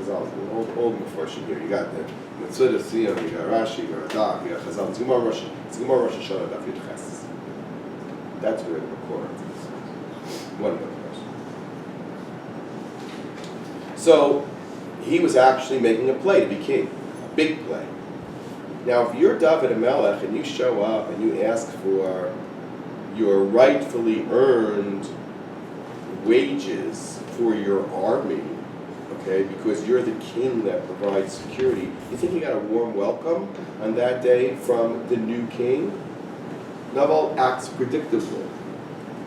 Chazal, all the Mefarshim here. You got the Mitzvah Siyam, you got Rashi, you got Radak, you got Chazal. It's Gemara Rosh Hashanah, Daf Yud Ches. That's where the Makor is. One of them. So he was actually making a play to be king, a big play. Now, if you're David HaMelech and you show up and you ask for your rightfully earned wages for your army, okay, because you're the king that provides security, you think you got a warm welcome on that day from the new king? Naval acts predictably.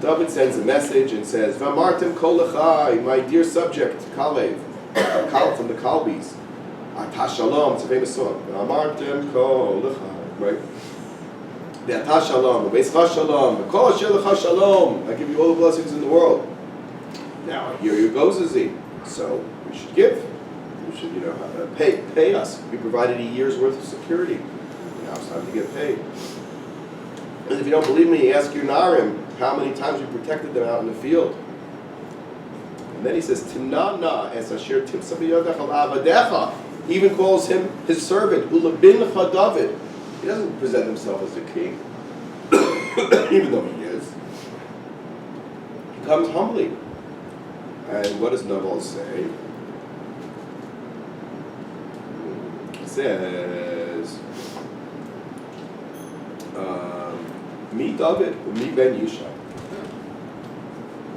David sends a message and says, V'amartem kol lechai, my dear subject, Kalev, from the Kalbis. Atah Shalom, it's a famous song. V'amartem kol lechai, right? Ve'atah Shalom, v'beischa Shalom, v'kol asher lecha Shalom. I give you all the blessings in the world. Now, here goes Azim. So, we should give. We should, pay us. We provided a year's worth of security. Now it's time to get paid. And if you don't believe me, ask your Narim how many times we protected them out in the field. And then he says, Tinana es asher timsa b'yodech al avadecha. He even calls him his servant, Ulabincha David. He doesn't present himself as the king, even though he is. He comes humbly. And what does Naval say? He says, me David, me Ben Yishai.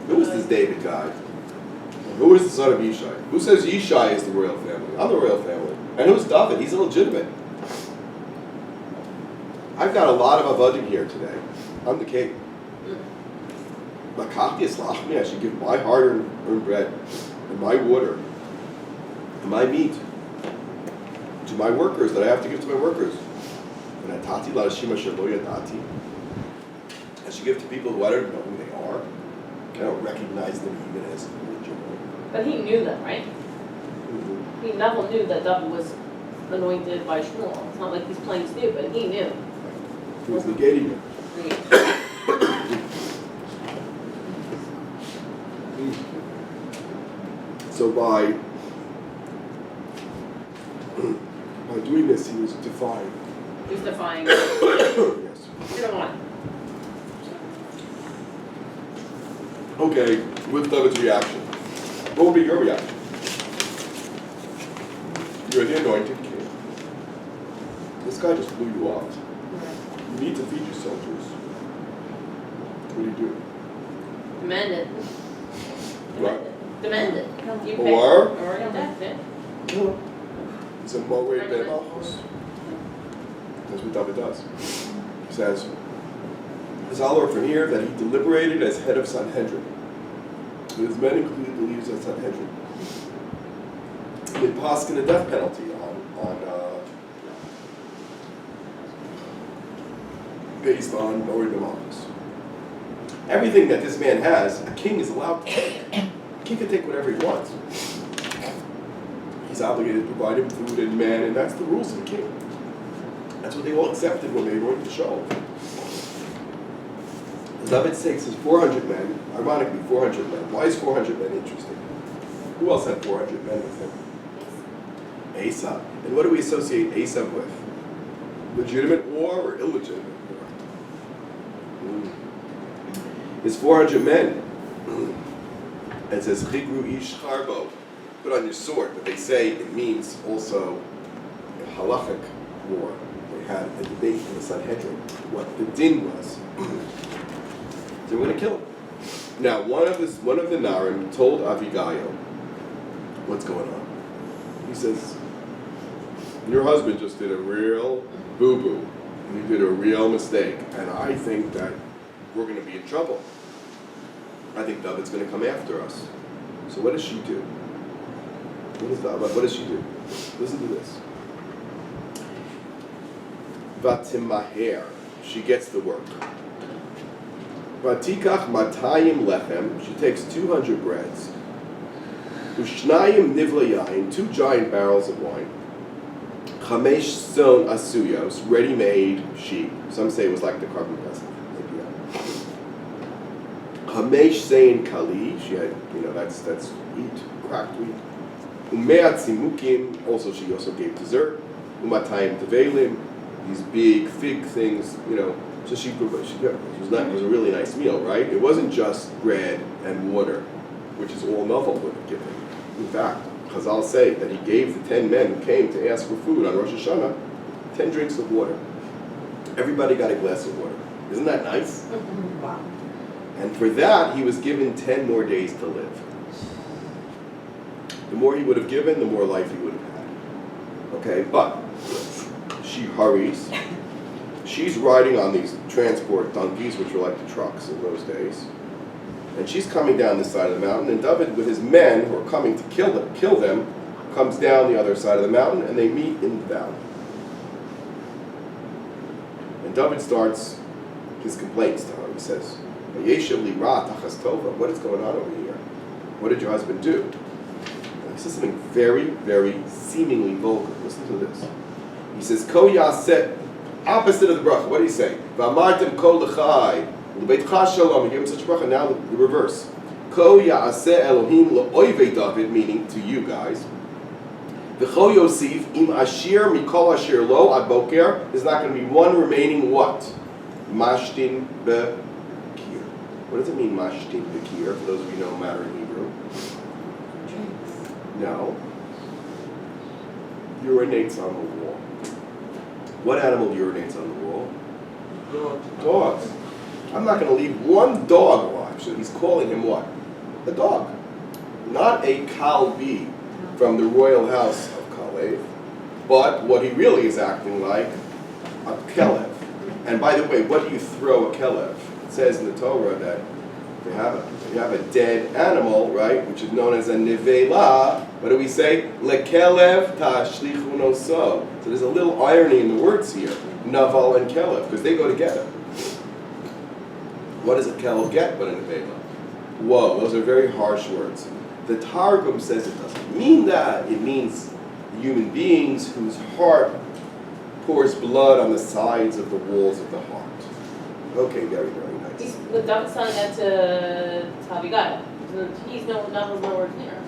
Who is this David guy? Who is the son of Yishai? Who says Yishai is the royal family? I'm the royal family. And who's David? He's illegitimate. I've got a lot of avodim here today. I'm the king. Makati Islachmi, I should give my hard-earned bread and my water and my meat to my workers that I have to give to my workers. And Atati Ladashima Shelo Yadati. I should give to people who I don't know who they are. I don't recognize them even as legitimate. But he knew that, right? Mm-hmm. He Neville knew that David was anointed by Shmuel. It's not like he's playing stupid. He knew. He was negating it. So by doing this, he was defying. He's defying. Yes. You don't want it. Okay, with David's reaction, what would be your reaction? You're the anointed king. This guy just blew you off. You need to feed your soldiers. What do you do? Demand it. What? Demand it. You pay. Or you're gonna have it. it's a moed be'malchus. That's what David does. He says, I'll learn from here that he deliberated as head of Sanhedrin. His men included the leaders of Sanhedrin. They passed in a death penalty based on moed be'malchus. Everything that this man has, a king is allowed to take. A king can take whatever he wants. He's obligated to provide him food and men, and that's the rules of the king. That's what they all accepted when they were going to show. David takes his 400 men, ironically 400 men. Why is 400 men interesting? Who else had 400 men with him? Asa. And what do we associate Asa with? Legitimate war or illegitimate war? His 400 men. It says, Chigru ish charbo. Put on your sword. But they say it means also a halachic war. They had a debate in the Sanhedrin what the din was. So we're going to kill him. Now, one of the Narim told Avigail what's going on. He says, your husband just did a real boo-boo. He did a real mistake. And I think that we're going to be in trouble. I think David's going to come after us. So what does she do? What does she do? Listen to this. Vatimaher. She gets the work. Vatikach matayim lechem. She takes 200 breads. Ushnayim nivlayayin. 2 giant barrels of wine. Chamesh son asuyos. Ready-made sheep. Some say it was like the carbon vessel. Chamesh sein kali. She had, that's wheat, cracked wheat. Umeat Simukim, also she also gave dessert. Umatayim Tevelim, these big fig things, So it was a really nice meal, right? It wasn't just bread and water, which is all Novel would have given. In fact, Chazal say that he gave the 10 men who came to ask for food on Rosh Hashanah 10 drinks of water. Everybody got a glass of water. Isn't that nice? Wow. And for that, he was given 10 more days to live. The more he would have given, the more life he would have had. Okay, but she hurries. She's riding on these transport donkeys, which were like the trucks in those days. And she's coming down this side of the mountain, and David, with his men who are coming to kill them, comes down the other side of the mountain, and they meet in the valley. And David starts his complaints to her. He says, what is going on over here? What did your husband do? And he says something very, very seemingly vulgar. Listen to this. He says, Ko yaseh, opposite of the bracha. What did he say? V'amartem kol l'chai, l'beitcha shalom. He gave him such a bracha. Now the reverse. Ko yaseh Elohim l'oivei David, meaning to you guys. V'cho yosif im ashir mikol ashir lo ad boker. There's not going to be one remaining what? Mashtin bekir. What does it mean, mashtin bekir? For those of you who know matter in Hebrew. No. Urinates on the wall. What animal urinates on the wall? Dogs. I'm not going to leave one dog alive. So he's calling him what? A dog. Not a kalbi from the royal house of Kalev, but what he really is acting like, a kelev. And by the way, what do you throw a kelev? It says in the Torah that you have a dead animal, right, which is known as a nevela. What do we say? Lekelev tashlichu noso. So there's a little irony in the words here, naval and kelev, because they go together. What does a kelev get but a nevela? Whoa, those are very harsh words. The Targum says it doesn't mean that. It means human beings whose heart pours blood on the sides of the walls of the heart. Okay, very, very nice. But David's telling that to Abigail. He's nowhere near.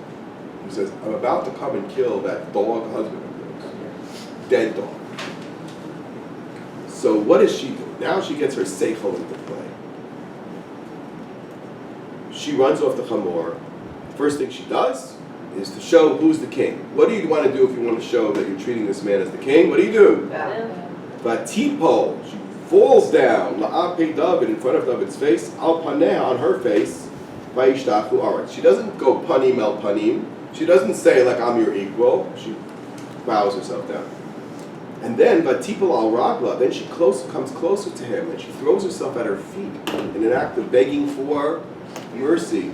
He says, I'm about to come and kill that dog husband of yours. Dead dog. So what does she do? Now she gets her seichel into play. She runs off the chamor. First thing she does is to show who's the king. What do you want to do if you want to show that you're treating this man as the king? What do you do? Vatipo, she falls down, la'apei David, in front of David's face, al paneh, on her face, vayishtachu aretz. She doesn't go panim el panim. She doesn't say, like, I'm your equal. She bows herself down. And then, vatipo al ragla, then she comes closer to him, and she throws herself at her feet in an act of begging for mercy.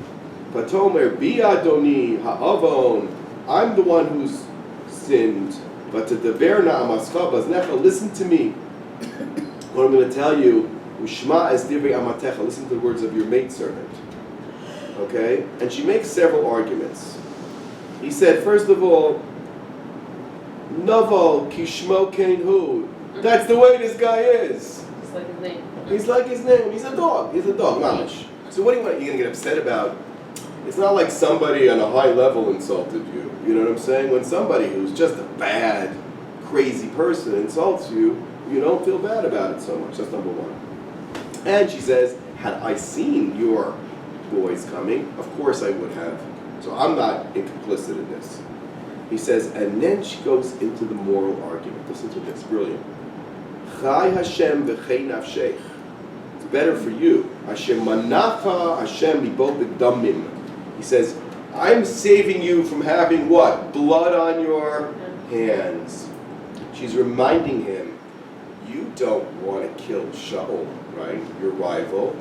Patomer bi adoni ha'avon. I'm the one who's sinned. But to deverna amascha baznecha, listen to me. What I'm going to tell you, ushma es divrei amatecha. Listen to the words of your maidservant. Okay, and she makes several arguments. He said, first of all, Naval kishmo kein hu. That's the way this guy is. It's like his name. He's like his name. He's a dog. He's a dog. Mamish. So what do you want? You're going to get upset about? It's not like somebody on a high level insulted you. You know what I'm saying? When somebody who's just a bad, crazy person insults you, you don't feel bad about it so much. That's number one. And she says, had I seen your boys coming, of course I would have. So I'm not complicit in this. He says, and then she goes into the moral argument. Listen to this, brilliant. Chai Hashem v'chei nafshech. It's better for you. Hashem manacha Hashem mibot b'damim. He says, I'm saving you from having what? Blood on your hands. She's reminding him, you don't want to kill Shaul, right? Your rival.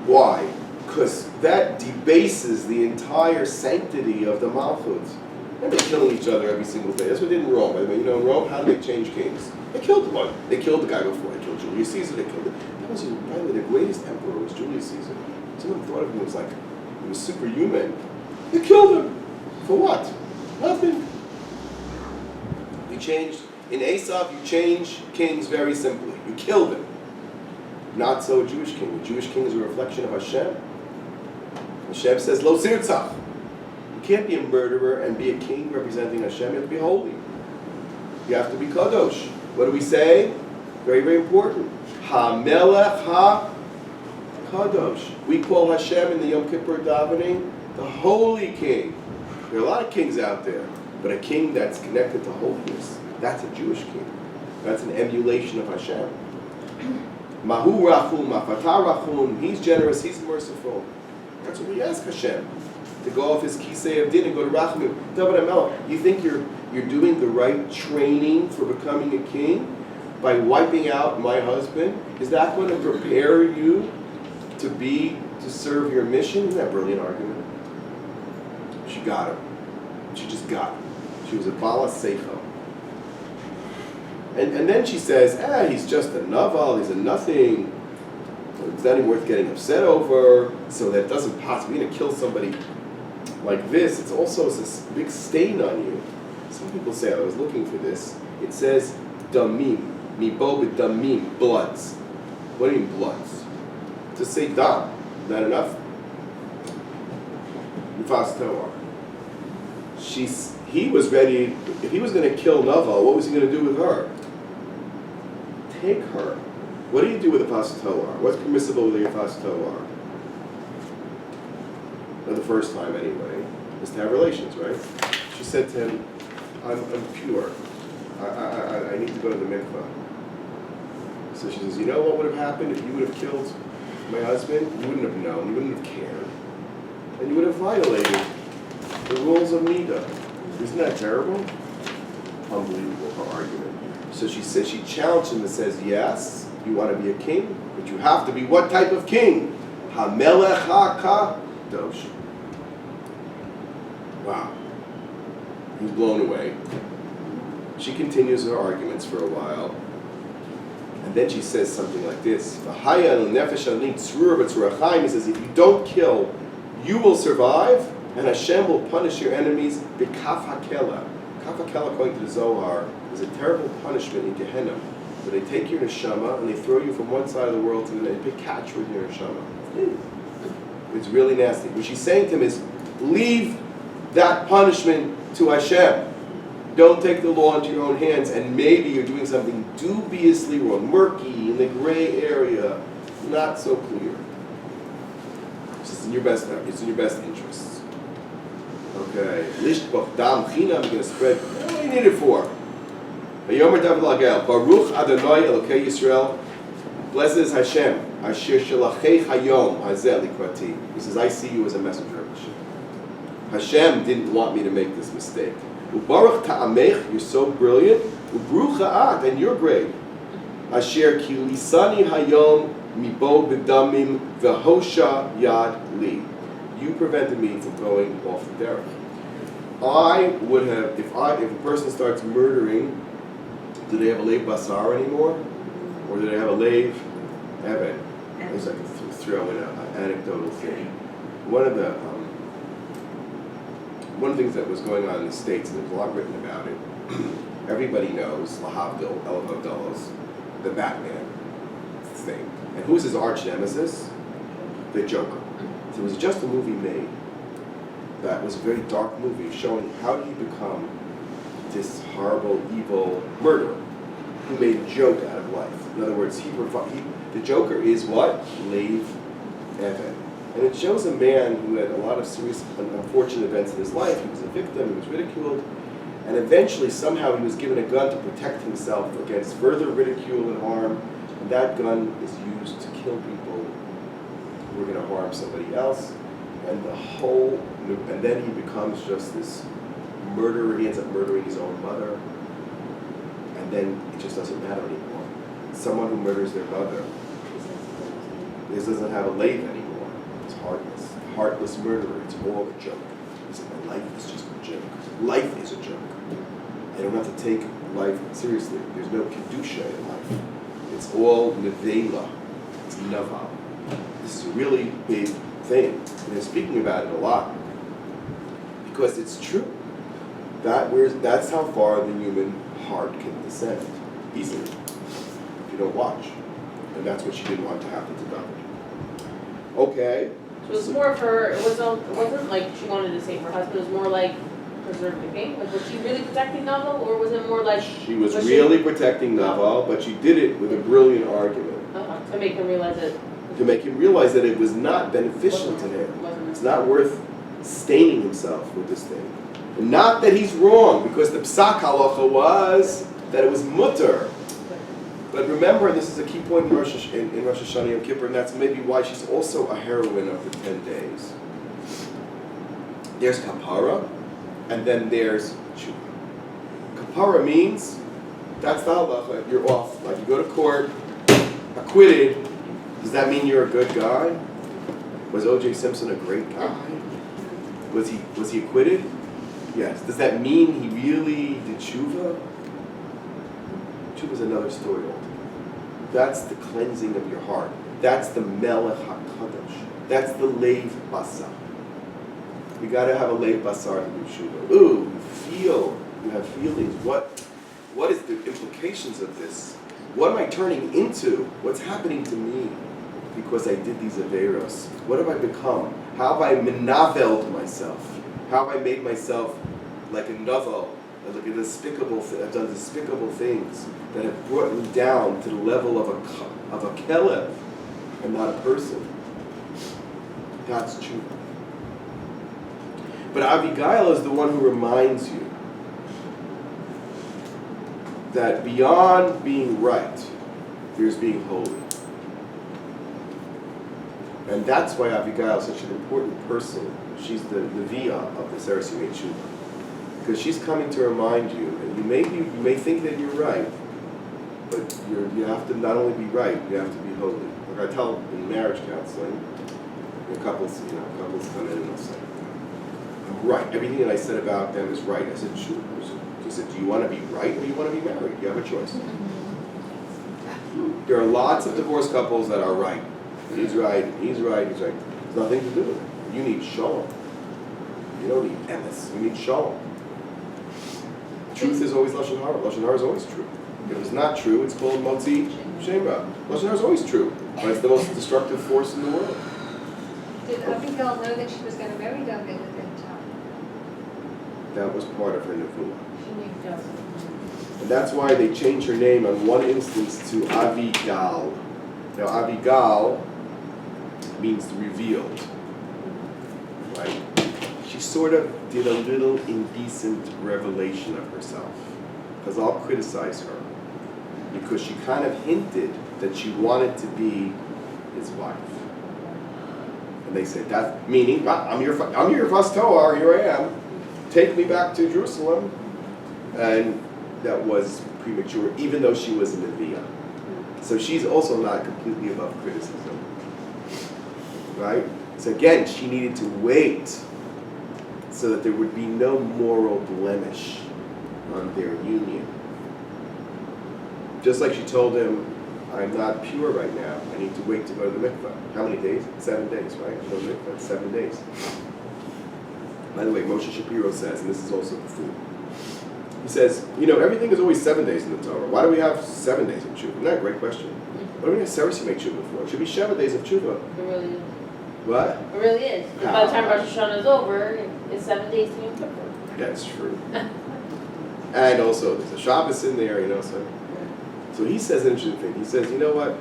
Why? Because that debases the entire sanctity of the Malchut. And they're killing each other every single day. That's what they did in Rome. I mean, in Rome, how do they change kings? They killed one. They killed the guy before. They killed Julius Caesar. They killed him. That was, by the way, the greatest emperor was Julius Caesar. Someone thought of him as like, he was superhuman. They killed him. For what? Nothing. You changed, in Aesop, you change kings very simply. You kill them. Not so a Jewish king. A Jewish king is a reflection of Hashem. Hashem says, Lo sirtzach. You can't be a murderer and be a king representing Hashem. You have to be holy. You have to be kadosh. What do we say? Very, very important. Ha-melech ha-kadosh. We call Hashem in the Yom Kippur davening the holy king. There are a lot of kings out there, but a king that's connected to holiness, that's a Jewish king. That's an emulation of Hashem. Mahu rachum, mafata rachum. He's generous, he's merciful. That's what we ask Hashem. To go off his kisei of din and go to Rachamim. David HaMelech, you think you're doing the right training for becoming a king by wiping out my husband? Is that going to prepare you to serve your mission? Isn't that a brilliant argument? She got him. She just got him. She was a Bala Seichel. And then she says, he's just a naval, he's a nothing. It's not even worth getting upset over. So that doesn't possibly, you're going to kill somebody like this. It's also this big stain on you. Some people say, I was looking for this. It says, damim, mibo b'damim, bloods. What do you mean bloods? To say dam, not enough? Yifas Toar. He was ready, if he was going to kill Naval, what was he going to do with her? Take her. What do you do with a Yifas Toar? What's permissible with a Yifas Toar? Not the first time anyway, is to have relations, right? She said to him, I'm pure. I need to go to the mikvah. So she says, you know what would have happened if you would have killed my husband? You wouldn't have known, you wouldn't have cared. And you would have violated the rules of Nida. Isn't that terrible? Unbelievable, her argument. So she says, she challenged him and says, yes, you want to be a king, but you have to be what type of king? Ha-melech ha-kadosh. Wow. He's blown away. She continues her arguments for a while. And then she says something like this. He says, if you don't kill, you will survive, and Hashem will punish your enemies b'kaf hakela. Kaf hakela, according to the Zohar, is a terrible punishment in Gehenna, where they take your neshama and they throw you from one side of the world to the next. They catch with your neshama. It's really nasty. What she's saying to him is, leave that punishment to Hashem. Don't take the law into your own hands, and maybe you're doing something dubiously wrong, murky, in the gray area, not so clear. It's in your best interests. Okay. Lishbach dam chinam, you're going to spread. What do you need it for? Vayomer David Lagel, Baruch Adonai Elokei Yisrael. Blessed is Hashem. Asher shalachei hayom hazeh likrati. He says, I see you as a messenger of Hashem. Hashem didn't want me to make this mistake. Ubaruch ta'amech, you're so brilliant. Ubruch ha'at, and you're great. Asher ki lisani hayom mibo b'damim v'hosha yad li. You prevented me from going off the derech. I would have, if a person starts murdering, do they have a leiv basar anymore? Or do they have a leiv even? I guess I can throw in an anecdotal thing. One of the things that was going on in the States, and there's a lot written about it, everybody knows, Lahavdil, Elav Abdullah's, the Batman thing. And who's his arch nemesis? The Joker. So it was just a movie made that was a very dark movie showing how do you become this horrible, evil murderer who made a joke out of life. In other words, the Joker is what? Leiv Evan. And it shows a man who had a lot of serious and unfortunate events in his life. He was a victim, he was ridiculed, and eventually somehow he was given a gun to protect himself against further ridicule and harm, and that gun is used to kill people who are going to harm somebody else, and then he becomes just this murderer. He ends up murdering his own mother, and then it just doesn't matter anymore. Someone who murders their mother, this doesn't have a leiv anymore. It's heartless murderer. It's all a joke. He said, my life is just a joke. Life is a joke. I don't have to take life seriously. There's no kedusha in life. It's all nevela. It's naval. This is a really big thing. And they're speaking about it a lot because it's true. That's how far the human heart can descend easily if you don't watch. And that's what she didn't want to happen to David. Okay, So it was more of her, it wasn't like she wanted to save her husband, it was more like preserve the king? Like, was she really protecting Naval, or was it more like? She was really protecting Naval, but she did it with a brilliant argument. To make him realize it. To make him realize that it was not beneficial to him. It's not worth staining himself with this thing. And not that he's wrong, because the psak halacha was that it was mutter. But remember, this is a key point in Rosh Hashanah Yom Kippur, and that's maybe why she's also a heroine of the 10 days. There's kapara, and then there's tshuva. Kapara means, that's the halacha, you're off. Like you go to court, acquitted, does that mean you're a good guy? Was O.J. Simpson a great guy? Was he acquitted? Yes. Does that mean he really did tshuva? Tshuva's another story altogether. That's the cleansing of your heart. That's the melech hakadosh. That's the leiv basar. You got to have a leiv basar to do tshuva. Ooh, you have feelings. What is the implications of this? What am I turning into? What's happening to me because I did these averos? What have I become? How have I menaveled myself? How have I made myself like a novel, like a despicable? I've done despicable things that have brought me down to the level of a kelev and not a person. That's true. But Abigail is the one who reminds you that beyond being right, there's being holy. And that's why Abigail is such an important person. She's the via of the Seres Yemei Tshuva. Because she's coming to remind you, and you may think that you're right, but you have to not only be right, you have to be holy. Like I tell in marriage counseling, couples come in and they'll say, I'm right. Everything that I said about them is right. I said, sure. She said, do you want to be right or do you want to be married? You have a choice. There are lots of divorced couples that are right. He's right, he's right, he's right. There's nothing to do with it. You need shalom. You don't need emes. You need shalom. Truth is always Lashon Hara. Lashon Hara is always true. If it's not true, it's called Motzi Shema. Lashon Hara is always true, but it's the most destructive force in the world. Did Abigail know that she was going to marry David at that time? That was part of her nevuah. She knew Joseph. And that's why they changed her name on one instance to Abigail. Now, Abigail means revealed, right? She sort of did a little indecent revelation of herself, because I'll criticize her, because she kind of hinted that she wanted to be his wife. And they said, that meaning, I'm your Vas Toar, here I am, take me back to Jerusalem. And that was premature, even though she was a Neviah. So she's also not completely above criticism, right? So again, she needed to wait so that there would be no moral blemish on their union. Just like she told him, I'm not pure right now. I need to wait to go to the mikvah. How many days? 7 days, right? Go to the mikvah. 7 days. By the way, Moshe Shapiro says, and this is also the fool, he says, everything is always 7 days in the Torah. Why do we have 7 days of tshuva? Isn't that a great question? What do we have Seres Yemei Tshuva for? It should be 7 days of tshuva. It really is. What? It really is. And by the time Rosh Hashanah is over, it's 7 days to Yom Kippur. That's true. And also, there's a Shabbos in there, So he says an interesting thing. He says, you know what?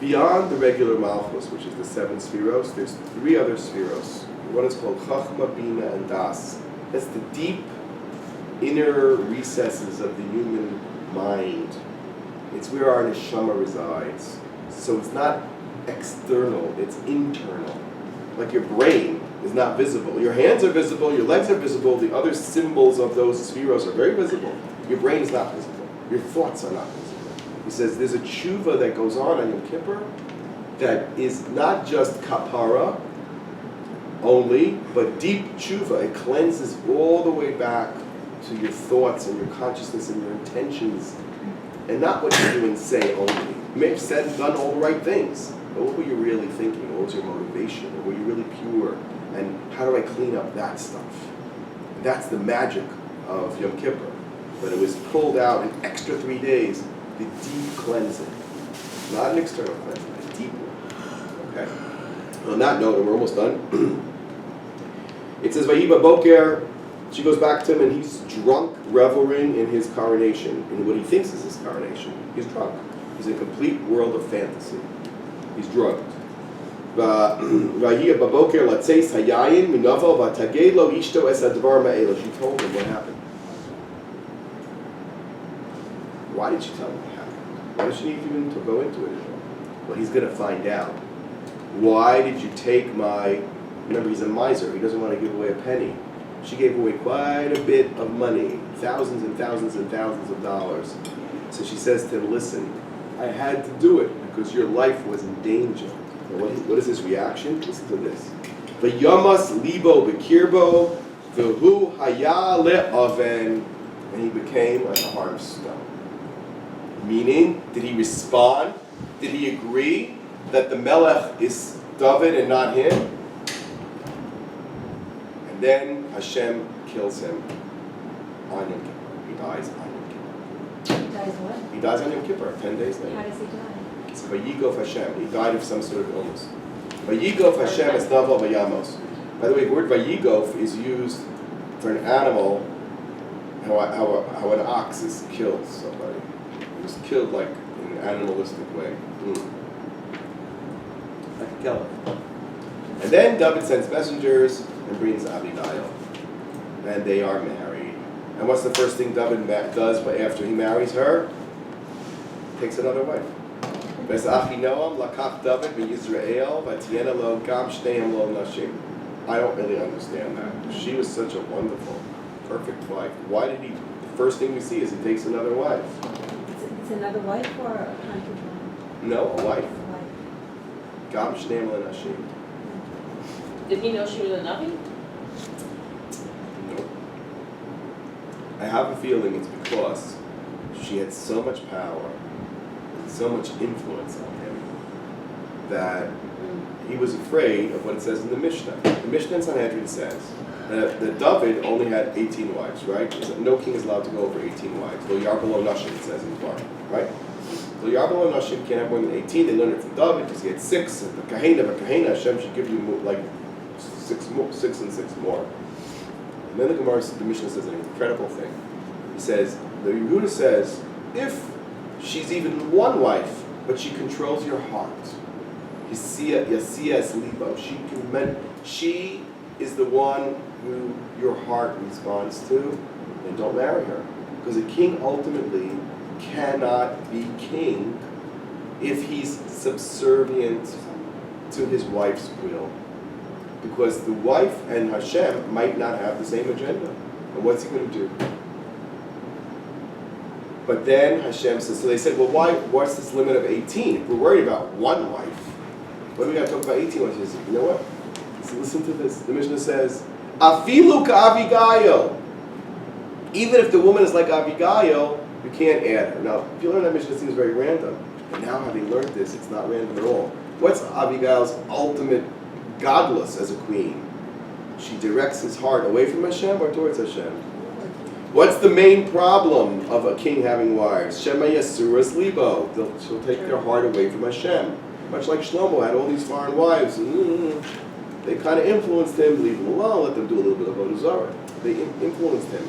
Beyond the regular Malchus, which is the 7 Spheros, there's 3 other Spheros. One is called Chachma, Bina, and Das. That's the deep inner recesses of the human mind. It's where our neshama resides. So it's not external, it's internal. Like your brain is not visible. Your hands are visible, your legs are visible, the other symbols of those spheros are very visible. Your brain is not visible. Your thoughts are not visible. He says there's a tshuva that goes on Yom Kippur that is not just kapara only, but deep tshuva. It cleanses all the way back to your thoughts and your consciousness and your intentions, and not what you do and say only. You may have said and done all the right things, but what were you really thinking? What was your motivation? Or were you really pure? And how do I clean up that stuff? That's the magic of Yom Kippur. But it was pulled out an extra 3 days, the deep cleansing. Not an external cleansing, a deep one. Okay? On that note, and we're almost done, it says, Vayiba Boker, she goes back to him and he's drunk, reveling in his coronation, in what he thinks is his coronation. He's drunk. He's in a complete world of fantasy. He's drugged. Vayiba Boker latzeis hayayin minavo vatagei lo ishto es advar ma'elo. She told him what happened. Why did she tell him what happened? Why does she need even to go into it? Well, he's going to find out. Why did you take my... Remember, he's a miser. He doesn't want to give away a penny. She gave away quite a bit of money, thousands and thousands and thousands of dollars. So she says to him, listen, I had to do it because your life was in danger. And what is his reaction? Listen to this. V'yamas libo b'kirbo v'hu haya le'aven. And he became like a heart of stone. Meaning, did he respond? Did he agree that the Melech is David and not him? And then Hashem kills him on Yom Kippur. He dies on Yom Kippur. He dies what? He dies on Yom Kippur, 10 days How later. does he die? It's Vayigov Hashem. He died of some sort of illness. Vayigov Hashem is Naval Vayamos. By the way, the word Vayigov is used for an animal, how an ox is killed somebody. He was killed like in an animalistic way. Like a kelp. And then David sends messengers and brings Abigail. And they are married. And what's the first thing David does after he marries her? Takes another wife. Ves Achinoam lakach David v'Yisrael v'tiena lo gam shneihem lo nashim. I don't really understand that. She was such a wonderful, perfect wife. Why did he? The first thing we see is he takes another wife. It's another wife or a concubine? No, a wife. A wife. Gam shneihem lo nashim. Did he know she was a Navi? Nope. I have a feeling it's because she had so much power, so much influence on him, that he was afraid of what it says in the Mishnah. The Mishnah in Sanhedrin says that David only had 18 wives, right? No king is allowed to go over 18 wives. Lo yarbalo nashim, it says in Torah, right? Lo yarbalo nashim can't have more than 18. They learned it from David because he had 6. And the kahena, Hashem should give you like 6 and 6 more. And then the Mishnah says an incredible thing. He says, the Yehuda says, if she's even one wife, but she controls your heart, Yasiya es libo, she is the one who your heart responds to, and don't marry her. Because a king ultimately cannot be king if he's subservient to his wife's will. Because the wife and Hashem might not have the same agenda. And what's he going to do? But then Hashem says, so they said, well, what's this limit of 18? If we're worried about one wife, what do we got to talk about 18 wives? He says, you know what? So listen to this. The Mishnah says, Afilu ka'Abigail. Even if the woman is like Abigail, you can't add her. Now, if you learn that Mishnah, it seems very random. But now having learned this, it's not random at all. What's Abigail's ultimate godless as a queen? She directs his heart away from Hashem or towards Hashem? What's the main problem of a king having wives? Shema Yasuras Libo. She'll take their heart away from Hashem. Much like Shlomo had all these foreign wives. They kind of influenced him, leave him alone, let them do a little bit of Avodah Zarah. They influenced him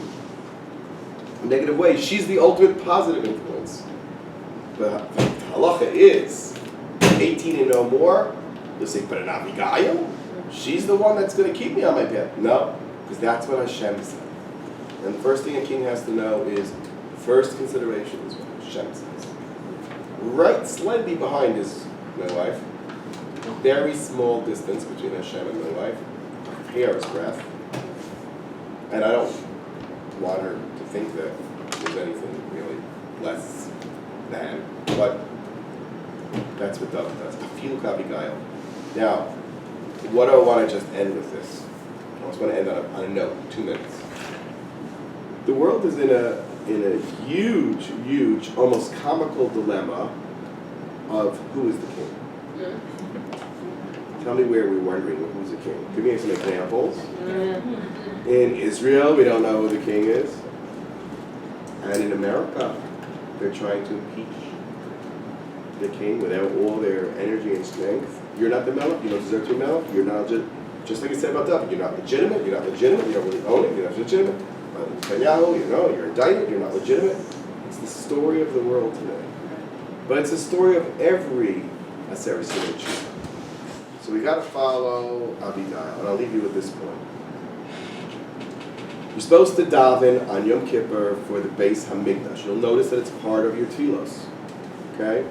in a negative way. She's the ultimate positive influence. But the halacha is 18 and no more. They'll say, but an Abigail? She's the one that's going to keep me on my path. No, because that's what Hashem said. And the first thing a king has to know is, first consideration is what Hashem says. Right slightly behind is my wife. Very small distance between Hashem and my wife. A hair's breadth. And I don't want her to think that there's anything really less than. But that's what David does. Afilu ka'Abigail. Now, what do I want to just end with this? I just want to end on a note, 2 minutes. The world is in a huge, almost comical dilemma of who is the king. Tell me where we're wondering who's the king. Give me some examples. In Israel, we don't know who the king is. And in America, they're trying to impeach the king with all their energy and strength. You're not the melech, you don't deserve to be melech, you're not just like I said about David, you're not legitimate, you don't really own it, you're not legitimate. Netanyahu, you're indicted, you're not legitimate. It's the story of the world today. But it's the story of every Aseret Yisrael. So we got to follow Abidai, and I'll leave you with this point. You're supposed to daven on Yom Kippur for the Beis Hamikdash. You'll notice that it's part of your tefillos. Okay?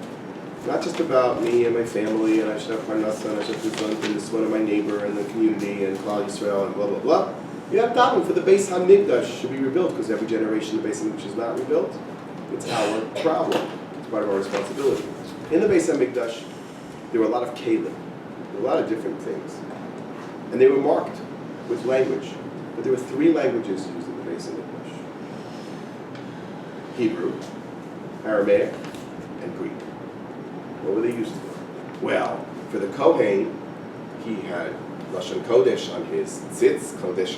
It's not just about me and my family, and I should have parnasa, and I should have done this one of my neighbor and the community and Klal Yisrael and blah blah blah. You have daven for the Beis Hamikdash should be rebuilt, because every generation the Beis Hamikdash is not rebuilt. It's our problem. It's part of our responsibility. In the Beis Hamikdash, there were a lot of kelim. There were a lot of different things. And they were marked with language. But there were 3 languages used in the Beis Hamikdash: Hebrew, Aramaic, and Greek. What were they used for? Well, for the Kohen, he had Lashon Kodesh on his tzitz, Kodesh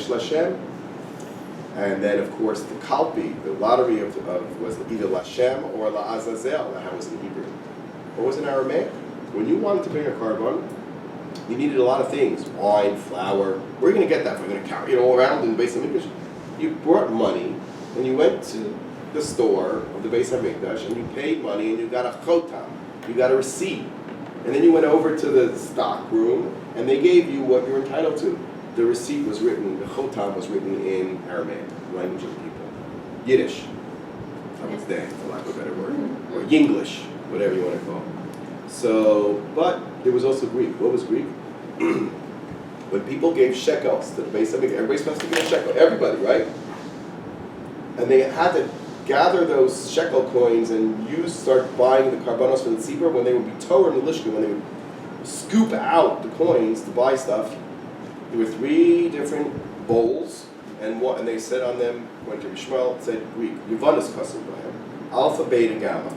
Lashem. And then, of course, the Kalpi, the lottery of was either Lashem or La Azazel. That was in Hebrew. What was in Aramaic? When you wanted to bring a carbon, you needed a lot of things: wine, flour. Where are you going to get that? We're going to carry it all around in the Beis Hamikdash. You brought money, and you went to the store of the Beis Hamikdash, and you paid money, and you got a chotam. You got a receipt. And then you went over to the stock room, and they gave you what you're entitled to. The receipt was written, the chotam was written in Aramaic, the language of the people. Yiddish, that was then, for lack of a better word. Or Yinglish, whatever you want to call it. So, but there was also Greek. What was Greek? When people gave shekels to the Beis Hamikdash, everybody's supposed to give a shekel, everybody, right? And they had to gather those shekel coins and start buying the karbanos for the tzibur when they would be Torah and Lishka, when they would scoop out the coins to buy stuff. There were 3 different bowls, and they said on them, when Rabbi Shmuel said Greek, Yavanis Kasim Bahem, Alpha, Beta, Gamma.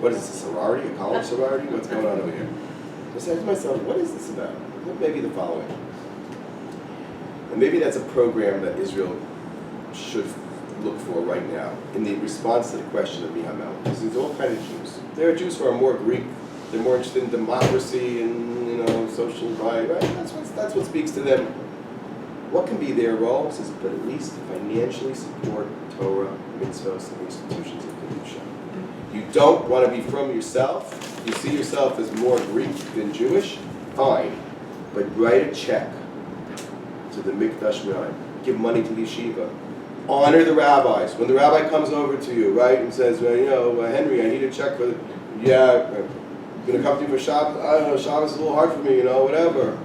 What is this, a sorority, a college sorority? What's going on over here? I said to myself, what is this about? Well, maybe the following. And maybe that's a program that Israel should look for right now in the response to the question of Mihamel. Because there's all kinds of Jews. There are Jews who are more Greek, they're more interested in democracy and social right? That's what speaks to them. What can be their role? It says, but at least financially support Torah, mitzvahs, and institutions of Kedusha. You don't want to be from yourself. You see yourself as more Greek than Jewish. Fine, but write a check to the Mikdash Ma'an. Give money to the yeshiva. Honor the rabbis. When the rabbi comes over to you, right, and says, well, Henry, I need a check for, I'm going to come to you for Shabbos. I don't know, Shabbos is a little hard for me, whatever.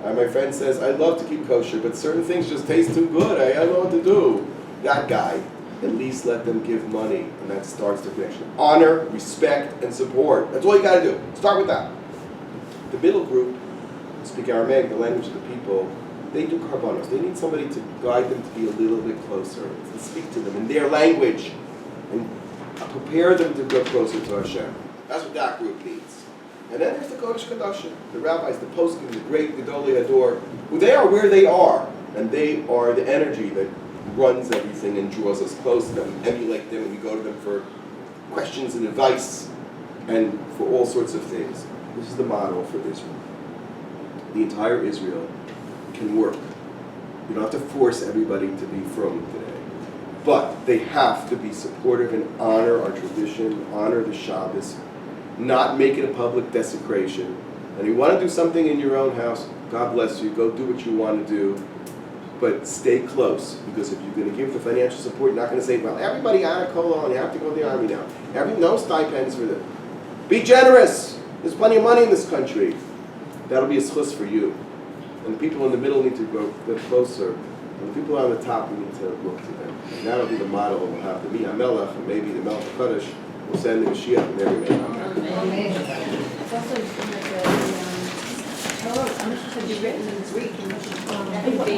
My friend says, I'd love to keep kosher, but certain things just taste too good. I don't know what to do. That guy, at least let them give money, and that starts the connection. Honor, respect, and support. That's all you got to do. Start with that. The middle group, speak Aramaic, the language of the people, they do karbanos. They need somebody to guide them to be a little bit closer, to speak to them in their language, and prepare them to go closer to Hashem. That's what that group needs. And then there's the Kodesh Kadashim, the rabbis, the poskim, the great Gedolei Hador, who they are where they are, and they are the energy that runs everything and draws us close to them. We emulate them, and we go to them for questions and advice, and for all sorts of things. This is the model for Israel. The entire Israel can work. You don't have to force everybody to be frum today. But they have to be supportive and honor our tradition, honor the Shabbos, not make it a public desecration. And you want to do something in your own house, God bless you, go do what you want to do. But stay close, because if you're going to give the financial support, you're not going to say, well, everybody out of Cologne, you have to go to the army now. No stipends for them. Be generous. There's plenty of money in this country. That'll be a schus for you. And the people in the middle need to go closer. And the people on the top, we need to look to them. And that'll be the model we'll have. The Mihamelech, and maybe the Melech HaKadosh, will send the Mashiach and every man. Amen. It's also like Torah, I'm not sure to be written in Greek.